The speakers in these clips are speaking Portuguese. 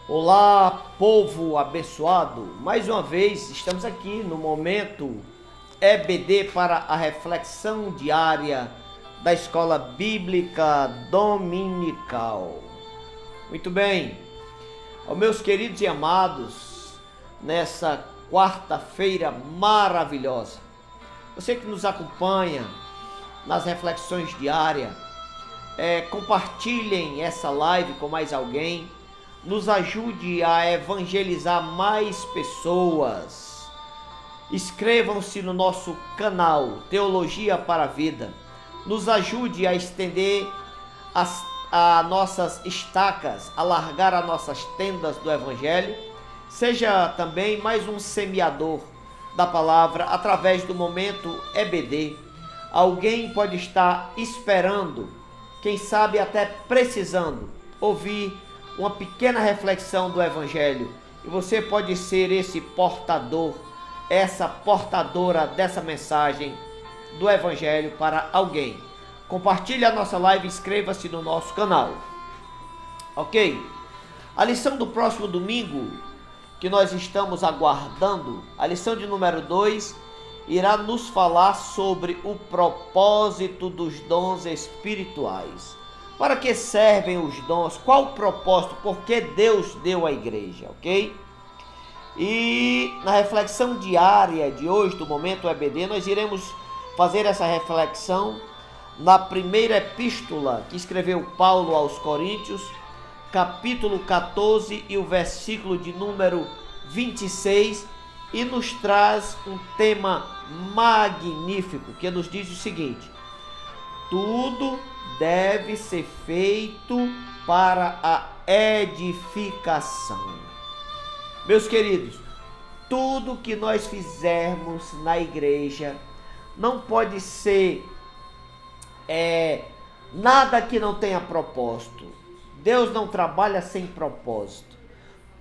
Olá, povo abençoado. Mais uma vez estamos aqui no momento EBD para a reflexão diária da Escola Bíblica Dominical. Muito bem, aos meus queridos e amados, nessa quarta-feira maravilhosa, você que nos acompanha nas reflexões diárias, compartilhem essa live com mais alguém. Nos ajude a evangelizar mais pessoas. Inscrevam-se no nosso canal Teologia para a Vida. Nos ajude a estender as nossas estacas, alargar as nossas tendas do Evangelho. Seja também mais um semeador da palavra através do momento EBD. Alguém pode estar esperando, quem sabe até precisando, ouvir uma pequena reflexão do Evangelho, e você pode ser esse portador, essa portadora dessa mensagem do Evangelho para alguém. Compartilhe a nossa live, inscreva-se no nosso canal. Ok? A lição do próximo domingo, que nós estamos aguardando, a lição de número 2, irá nos falar sobre o propósito dos dons espirituais. Para que servem os dons? Qual o propósito? Por que Deus deu à igreja, ok? E na reflexão diária de hoje, do Momento EBD, nós iremos fazer essa reflexão na primeira epístola que escreveu Paulo aos Coríntios, capítulo 14 e o versículo de número 26, e nos traz um tema magnífico, que nos diz o seguinte: tudo deve ser feito para a edificação. Meus queridos, tudo que nós fizermos na igreja não pode ser nada que não tenha propósito. Deus não trabalha sem propósito.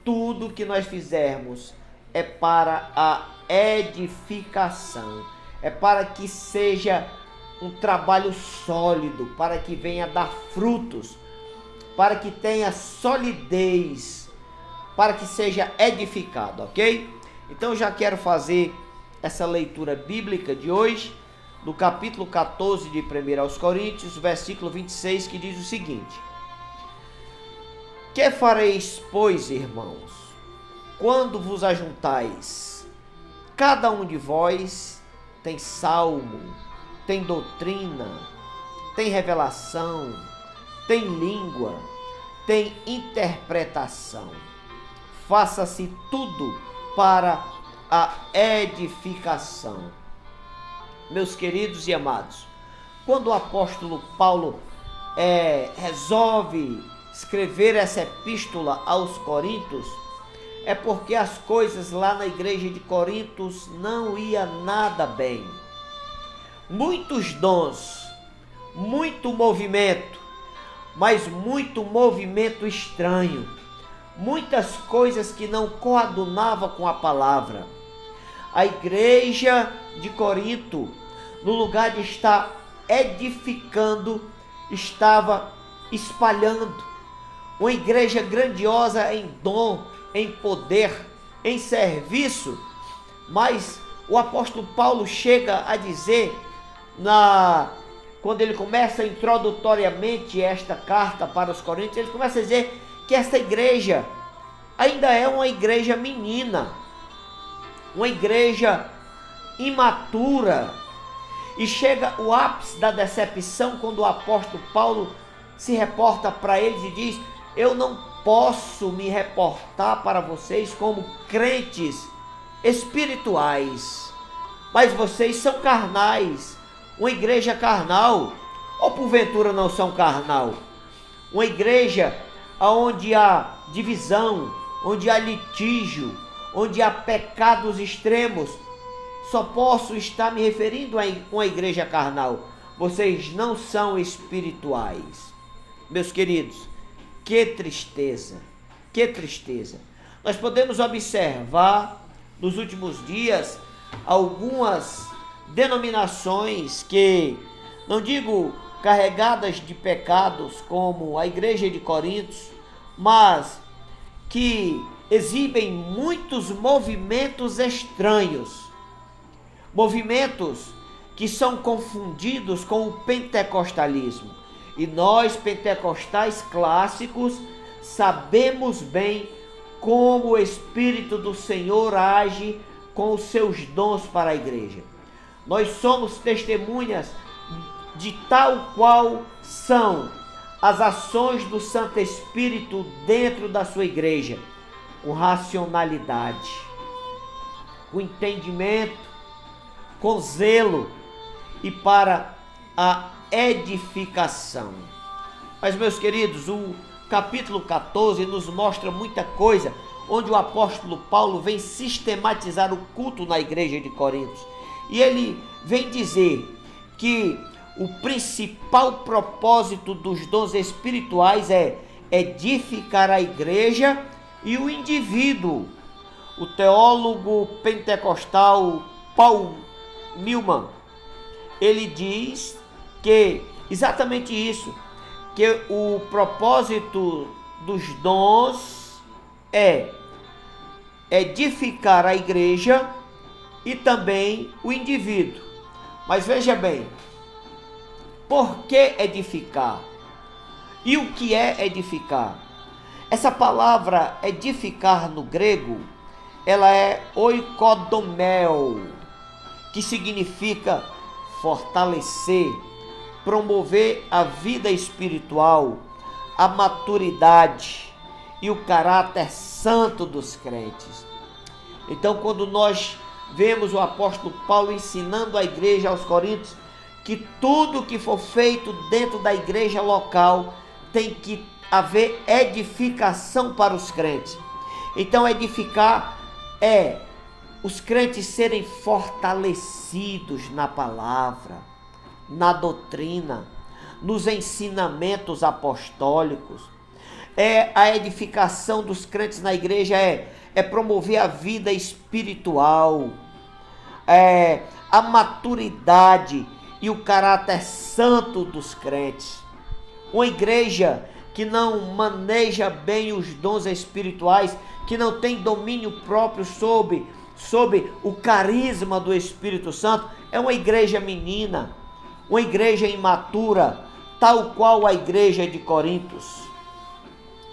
Tudo que nós fizermos é para a edificação, é para que seja um trabalho sólido, para que venha dar frutos, para que tenha solidez, para que seja edificado, ok? Então já quero fazer essa leitura bíblica de hoje, do capítulo 14 de 1 aos Coríntios, versículo 26, que diz o seguinte: que fareis, pois, irmãos, quando vos ajuntais? Cada um de vós tem salmo, tem doutrina, tem revelação, tem língua, tem interpretação. Faça-se tudo para a edificação. Meus queridos e amados, quando o apóstolo Paulo resolve escrever essa epístola aos Coríntios, é porque as coisas lá na igreja de Coríntios não iam nada bem. Muitos dons, muito movimento, mas muito movimento estranho, muitas coisas que não coadunavam com a palavra. A igreja de Corinto, no lugar de estar edificando, estava espalhando. Uma igreja grandiosa em dom, em poder, em serviço, mas o apóstolo Paulo chega a dizer, quando ele começa introdutoriamente esta carta para os Coríntios, ele começa a dizer que esta igreja ainda é uma igreja menina, uma igreja imatura, e chega o ápice da decepção quando o apóstolo Paulo se reporta para eles e diz: eu não posso me reportar para vocês como crentes espirituais, mas vocês são carnais. Uma igreja carnal, ou porventura não são carnal? Uma igreja onde há divisão, onde há litígio, onde há pecados extremos. Só posso estar me referindo a uma igreja carnal. Vocês não são espirituais. Meus queridos, que tristeza, que tristeza. Nós podemos observar nos últimos dias algumas denominações que, não digo carregadas de pecados como a igreja de Coríntios, mas que exibem muitos movimentos estranhos, movimentos que são confundidos com o pentecostalismo. E nós, pentecostais clássicos, sabemos bem como o Espírito do Senhor age com os seus dons para a igreja. Nós somos testemunhas de tal qual são as ações do Santo Espírito dentro da sua igreja, com racionalidade, com entendimento, com zelo e para a edificação. Mas, meus queridos, o capítulo 14 nos mostra muita coisa, onde o apóstolo Paulo vem sistematizar o culto na igreja de Corinto. E ele vem dizer que o principal propósito dos dons espirituais é edificar a igreja e o indivíduo. O teólogo pentecostal Paul Milman, ele diz que exatamente isso, que o propósito dos dons é edificar a igreja e também o indivíduo. Mas veja bem, por que edificar? E o que é edificar? Essa palavra edificar no grego, ela é oikodomel, que significa fortalecer, promover a vida espiritual, a maturidade e o caráter santo dos crentes. Então, quando nós vemos o apóstolo Paulo ensinando a igreja aos Coríntios que tudo que for feito dentro da igreja local tem que haver edificação para os crentes. Então, edificar é os crentes serem fortalecidos na palavra, na doutrina, nos ensinamentos apostólicos. A edificação dos crentes na igreja é promover a vida espiritual, a maturidade e o caráter santo dos crentes. Uma igreja que não maneja bem os dons espirituais, que não tem domínio próprio sobre o carisma do Espírito Santo, é uma igreja menina, uma igreja imatura, tal qual a igreja de Corintos.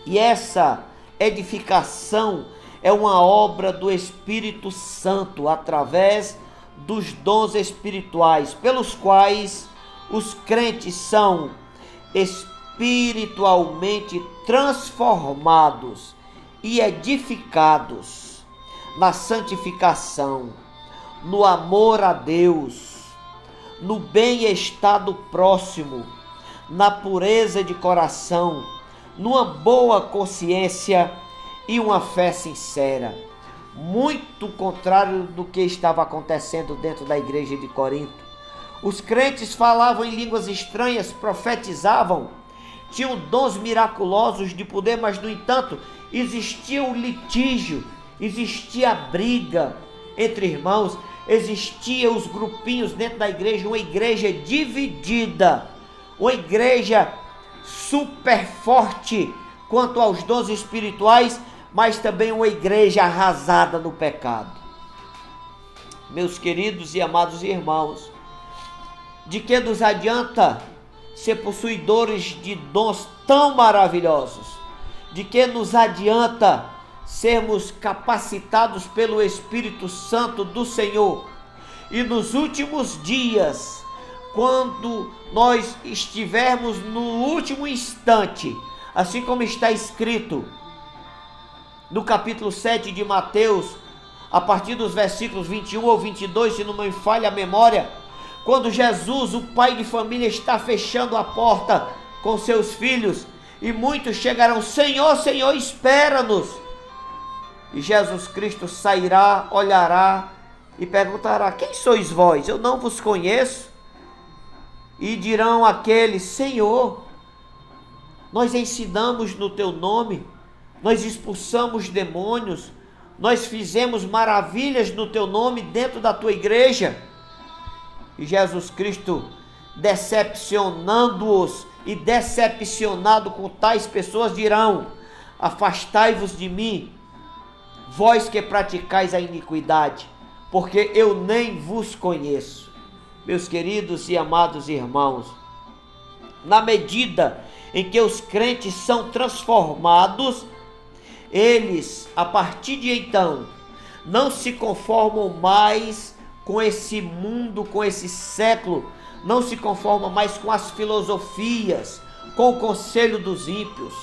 E essa edificação é uma obra do Espírito Santo através dos dons espirituais, pelos quais os crentes são espiritualmente transformados e edificados na santificação, no amor a Deus, no bem-estar do próximo, na pureza de coração, numa boa consciência e uma fé sincera. Muito contrário do que estava acontecendo dentro da igreja de Corinto. Os crentes falavam em línguas estranhas, profetizavam, tinham dons miraculosos de poder, mas no entanto existia o litígio, existia a briga entre irmãos, existia os grupinhos dentro da igreja, uma igreja dividida, uma igreja super forte quanto aos dons espirituais, mas também uma igreja arrasada no pecado. Meus queridos e amados irmãos, de que nos adianta ser possuidores de dons tão maravilhosos? De que nos adianta sermos capacitados pelo Espírito Santo do Senhor? E nos últimos dias, quando nós estivermos no último instante, assim como está escrito no capítulo 7 de Mateus, a partir dos versículos 21 ou 22, se não me falha a memória, quando Jesus, o pai de família, está fechando a porta com seus filhos, e muitos chegarão: Senhor, Senhor, espera-nos. E Jesus Cristo sairá, olhará e perguntará: quem sois vós? Eu não vos conheço. E dirão aqueles: Senhor, nós ensinamos no teu nome, nós expulsamos demônios, nós fizemos maravilhas no teu nome dentro da tua igreja. E Jesus Cristo, decepcionando-os e decepcionado com tais pessoas, dirão: afastai-vos de mim, vós que praticais a iniquidade, porque eu nem vos conheço. Meus queridos e amados irmãos, na medida em que os crentes são transformados, eles, a partir de então, não se conformam mais com esse mundo, com esse século, não se conformam mais com as filosofias, com o conselho dos ímpios.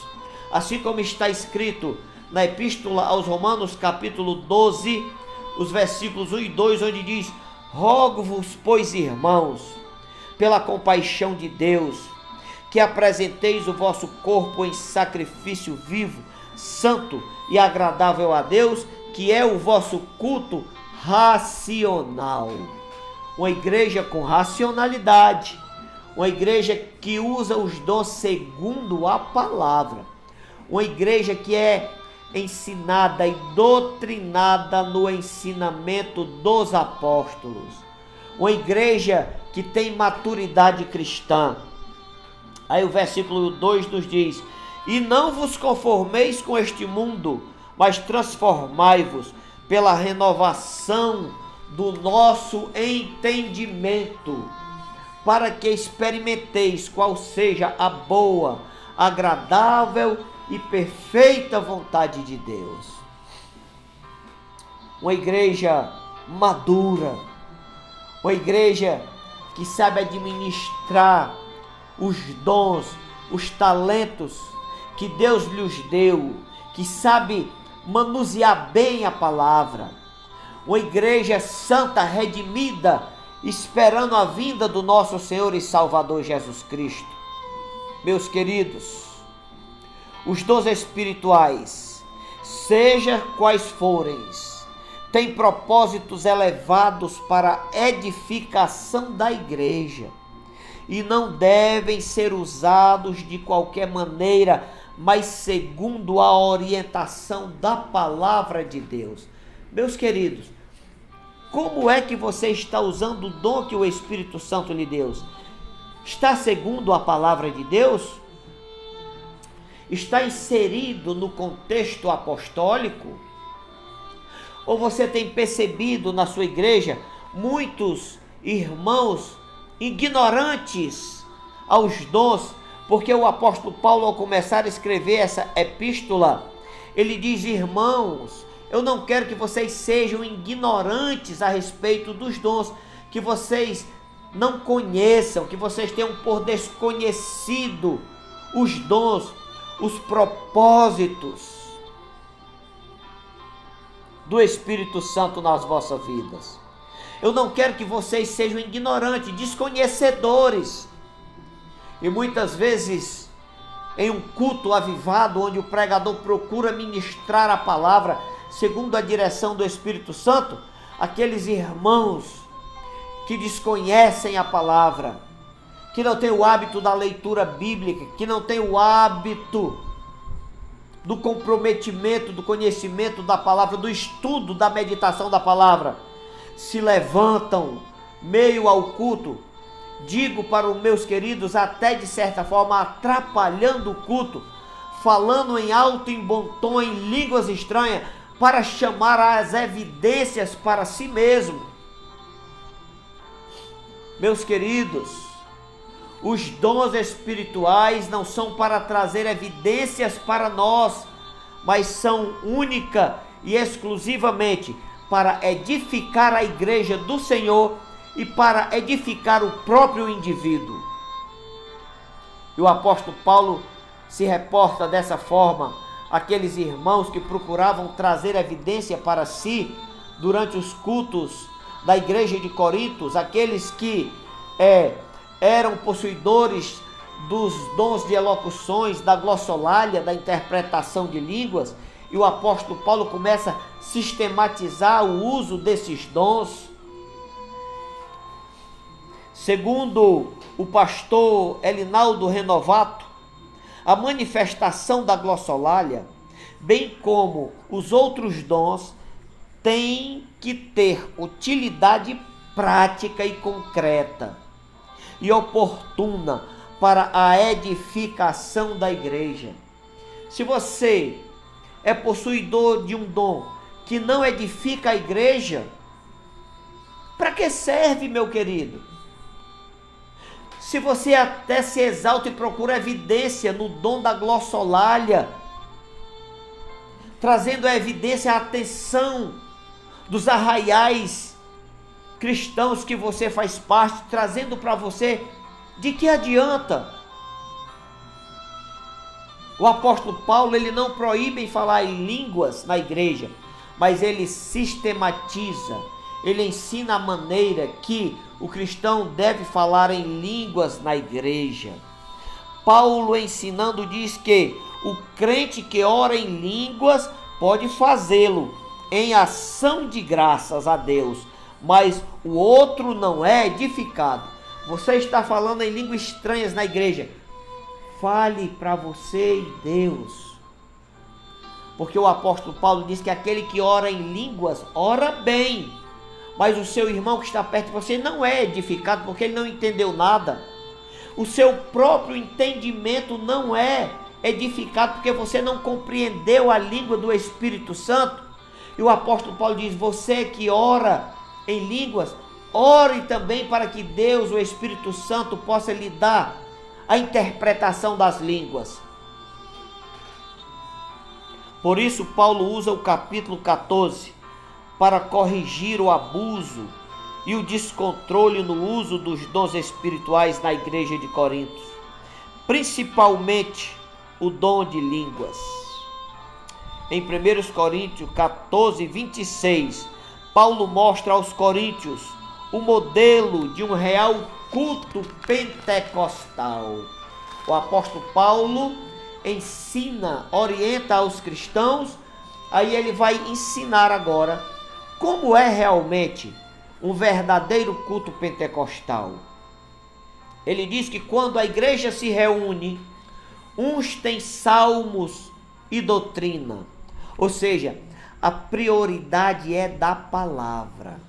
Assim como está escrito na Epístola aos Romanos, capítulo 12, os versículos 1 e 2, onde diz: rogo-vos, pois, irmãos, pela compaixão de Deus, que apresenteis o vosso corpo em sacrifício vivo, santo e agradável a Deus, que é o vosso culto racional. Uma igreja com racionalidade, uma igreja que usa os dons segundo a palavra, uma igreja que é ensinada e doutrinada no ensinamento dos apóstolos, uma igreja que tem maturidade cristã. Aí o versículo 2 nos diz: e não vos conformeis com este mundo, mas transformai-vos pela renovação do nosso entendimento, para que experimenteis qual seja a boa, agradável e perfeita vontade de Deus. Uma igreja madura, uma igreja que sabe administrar os dons, os talentos que Deus lhes deu, que sabe manusear bem a palavra. Uma igreja santa, redimida, esperando a vinda do nosso Senhor e Salvador Jesus Cristo. Meus queridos, os dons espirituais, seja quais forem, têm propósitos elevados para a edificação da igreja e não devem ser usados de qualquer maneira, mas segundo a orientação da palavra de Deus. Meus queridos, como é que você está usando o dom que o Espírito Santo lhe deu? Está segundo a palavra de Deus? Está inserido no contexto apostólico? Ou você tem percebido na sua igreja muitos irmãos ignorantes aos dons? Porque o apóstolo Paulo, ao começar a escrever essa epístola, ele diz: irmãos, eu não quero que vocês sejam ignorantes a respeito dos dons, que vocês não conheçam, que vocês tenham por desconhecido os dons, os propósitos do Espírito Santo nas vossas vidas. Eu não quero que vocês sejam ignorantes, desconhecedores. E muitas vezes, em um culto avivado, onde o pregador procura ministrar a palavra segundo a direção do Espírito Santo, aqueles irmãos que desconhecem a palavra, que não têm o hábito da leitura bíblica, que não têm o hábito do comprometimento, do conhecimento da palavra, do estudo, da meditação da palavra, se levantam meio ao culto, digo para os meus queridos, até de certa forma atrapalhando o culto, falando em alto, em bom tom, em línguas estranhas, para chamar as evidências para si mesmo. Meus queridos, os dons espirituais não são para trazer evidências para nós, mas são única e exclusivamente para edificar a igreja do Senhor e para edificar o próprio indivíduo. E o apóstolo Paulo se reporta dessa forma àqueles irmãos que procuravam trazer evidência para si durante os cultos da igreja de Corinto, aqueles que eram possuidores dos dons de elocuções, da glossolalia, da interpretação de línguas. E o apóstolo Paulo começa a sistematizar o uso desses dons. Segundo o pastor Elinaldo Renovato, a manifestação da glossolalia, bem como os outros dons, tem que ter utilidade prática e concreta e oportuna para a edificação da igreja. Se você é possuidor de um dom que não edifica a igreja, para que serve, meu querido? Se você até se exalta e procura evidência no dom da glossolalia, trazendo a evidência, a atenção dos arraiais cristãos que você faz parte, trazendo para você, de que adianta? O apóstolo Paulo, ele não proíbe em falar em línguas na igreja, mas ele sistematiza, ele ensina a maneira que o cristão deve falar em línguas na igreja. Paulo, ensinando, diz que o crente que ora em línguas pode fazê-lo em ação de graças a Deus, mas o outro não é edificado. Você está falando em línguas estranhas na igreja, fale para você e Deus, porque o apóstolo Paulo diz que aquele que ora em línguas, ora bem, mas o seu irmão que está perto de você não é edificado, porque ele não entendeu nada. O seu próprio entendimento não é edificado, porque você não compreendeu a língua do Espírito Santo. E o apóstolo Paulo diz, você que ora em línguas, ore também para que Deus, o Espírito Santo, possa lhe dar a interpretação das línguas. Por isso, Paulo usa o capítulo 14 para corrigir o abuso e o descontrole no uso dos dons espirituais na igreja de Corinto, principalmente o dom de línguas. Em 1 Coríntios 14, 26, Paulo mostra aos coríntios o modelo de um real culto pentecostal. O apóstolo Paulo ensina, orienta aos cristãos, aí ele vai ensinar agora como é realmente um verdadeiro culto pentecostal. Ele diz que quando a igreja se reúne, uns têm salmos e doutrina, ou seja, a prioridade é da palavra.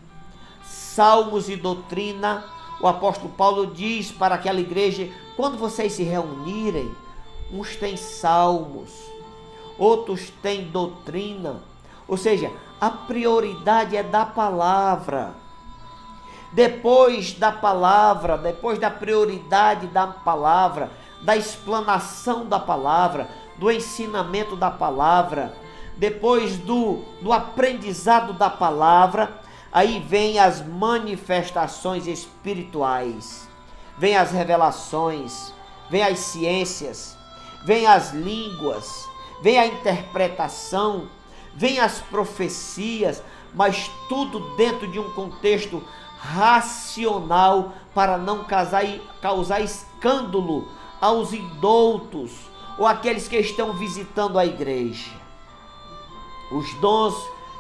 Salmos e doutrina, o apóstolo Paulo diz para aquela igreja, quando vocês se reunirem, uns têm salmos, outros têm doutrina, ou seja, a prioridade é da palavra. Depois da palavra, depois da prioridade da palavra, da explanação da palavra, do ensinamento da palavra, depois do aprendizado da palavra, aí vem as manifestações espirituais, vem as revelações, vem as ciências, vem as línguas, vem a interpretação, vem as profecias, mas tudo dentro de um contexto racional para não causar escândalo aos indoutos ou aqueles que estão visitando a igreja. Os dons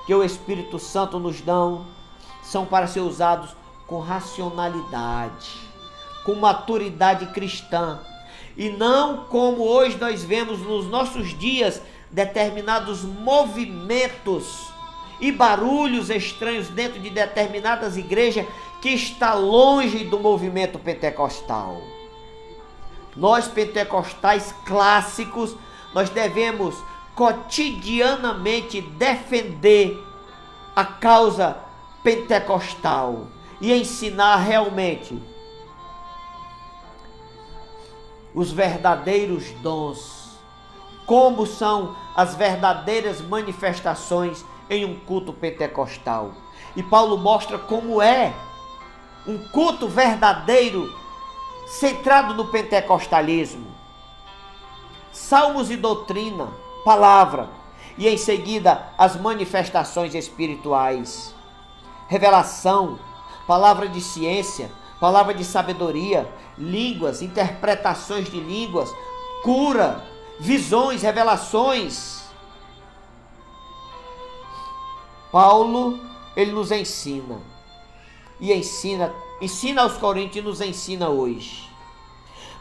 que o Espírito Santo nos dão são para ser usados com racionalidade, com maturidade cristã, e não como hoje nós vemos nos nossos dias determinados movimentos e barulhos estranhos dentro de determinadas igrejas que está longe do movimento pentecostal. Nós pentecostais clássicos, nós devemos cotidianamente defender a causa pentecostal e ensinar realmente os verdadeiros dons, como são as verdadeiras manifestações em um culto pentecostal. E Paulo mostra como é um culto verdadeiro centrado no pentecostalismo. Salmos e doutrina, palavra, e em seguida as manifestações espirituais. Revelação, palavra de ciência, palavra de sabedoria, línguas, interpretações de línguas, cura, visões, revelações. Paulo, ele nos ensina, e ensina aos coríntios e nos ensina hoje.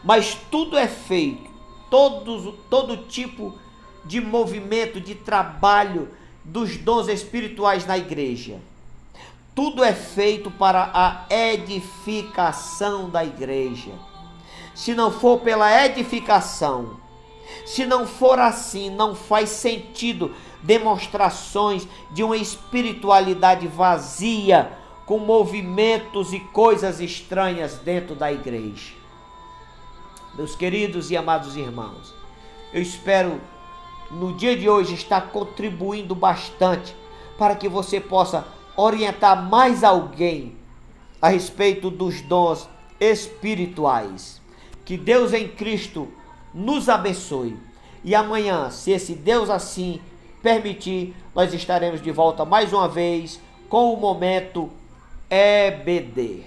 Mas tudo é feito, todo tipo de movimento, de trabalho dos dons espirituais na igreja, tudo é feito para a edificação da igreja. Se não for pela edificação, Se não for assim, não faz sentido demonstrações de uma espiritualidade vazia, com movimentos e coisas estranhas dentro da igreja. Meus queridos e amados irmãos, eu espero no dia de hoje estar contribuindo bastante para que você possa orientar mais alguém a respeito dos dons espirituais. Que Deus em Cristo nos abençoe. E amanhã, se esse Deus assim permitir, nós estaremos de volta mais uma vez com o Momento EBD.